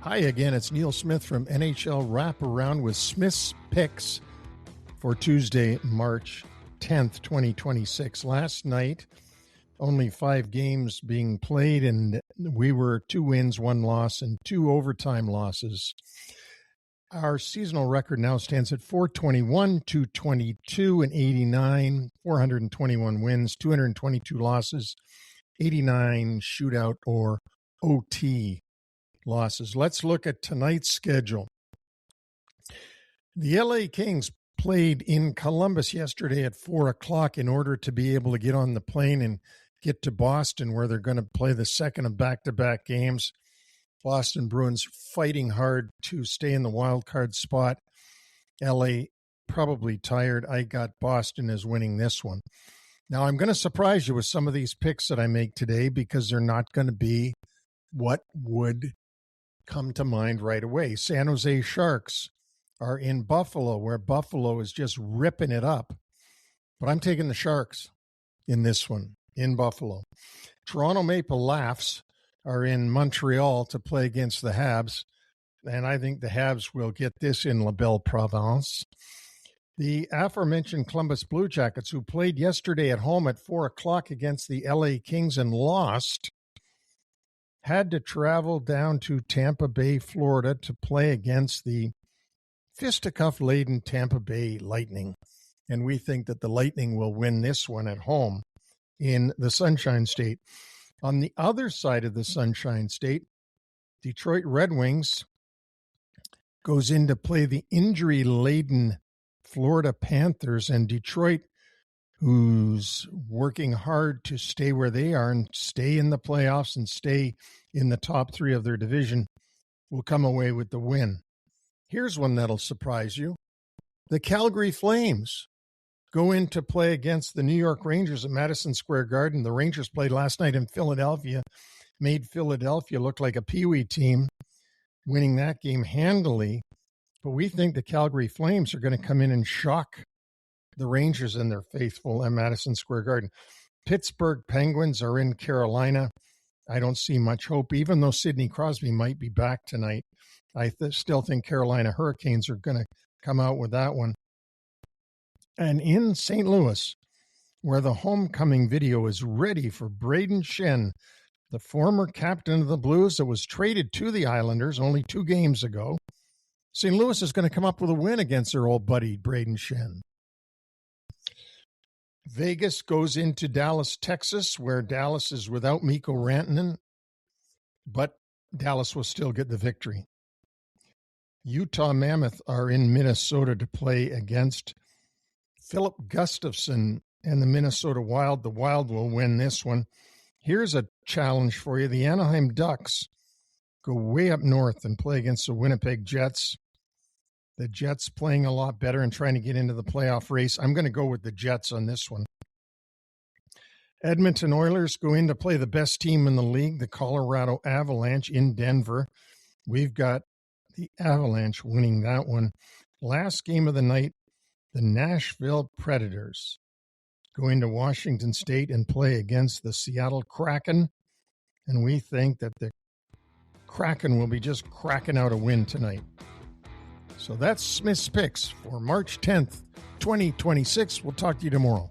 Hi again, it's Neil Smith from NHL Wraparound with Smith's Picks for Tuesday, March 10th, 2026. Last night, only 5 games being played, and we were 2 wins, 1 loss, and 2 overtime losses. Our seasonal record now stands at 421, 222, and 89, 421 wins, 222 losses, 89 shootout or OT losses. Let's look at tonight's schedule. The LA Kings played in Columbus yesterday at 4 o'clock in order to be able to get on the plane and get to Boston, where they're going to play the second of back-to-back games. Boston Bruins fighting hard to stay in the wild card spot. LA probably tired. I got Boston as winning this one. Now, I'm going to surprise you with some of these picks that I make today because they're not going to be what would come to mind right away. San Jose Sharks are in Buffalo, where Buffalo is just ripping it up. But I'm taking the Sharks in this one, in Buffalo. Toronto Maple Leafs are in Montreal to play against the Habs, and I think the Habs will get this in La Belle Province. The aforementioned Columbus Blue Jackets, who played yesterday at home at 4 o'clock against the LA Kings and lost, had to travel down to Tampa Bay, Florida to play against the fisticuff-laden Tampa Bay Lightning. And we think that the Lightning will win this one at home in the Sunshine State. On the other side of the Sunshine State, Detroit Red Wings goes in to play the injury-laden Florida Panthers, and Detroit, who's working hard to stay where they are and stay in the playoffs and stay in the top 3 of their division, will come away with the win. Here's one that'll surprise you. The Calgary Flames go in to play against the New York Rangers at Madison Square Garden. The Rangers played last night in Philadelphia, made Philadelphia look like a peewee team, winning that game handily. But we think the Calgary Flames are going to come in and shock the Rangers and their faithful at Madison Square Garden. Pittsburgh Penguins are in Carolina. I don't see much hope, even though Sidney Crosby might be back tonight. I still think Carolina Hurricanes are going to come out with that one. And in St. Louis, where the homecoming video is ready for Braden Shen, the former captain of the Blues that was traded to the Islanders only 2 games ago, St. Louis is going to come up with a win against their old buddy, Braden Shen. Vegas goes into Dallas, Texas, where Dallas is without Mikko Rantanen, but Dallas will still get the victory. Utah Mammoth are in Minnesota to play against Philip Gustafson and the Minnesota Wild. The Wild will win this one. Here's a challenge for you. The Anaheim Ducks go way up north and play against the Winnipeg Jets. The Jets playing a lot better and trying to get into the playoff race. I'm going to go with the Jets on this one. Edmonton Oilers go in to play the best team in the league, the Colorado Avalanche, in Denver. We've got the Avalanche winning that one. Last game of the night, the Nashville Predators go into Washington State and play against the Seattle Kraken. And we think that the Kraken will be just cracking out a win tonight. So that's Smith's Picks for March 10th, 2026. We'll talk to you tomorrow.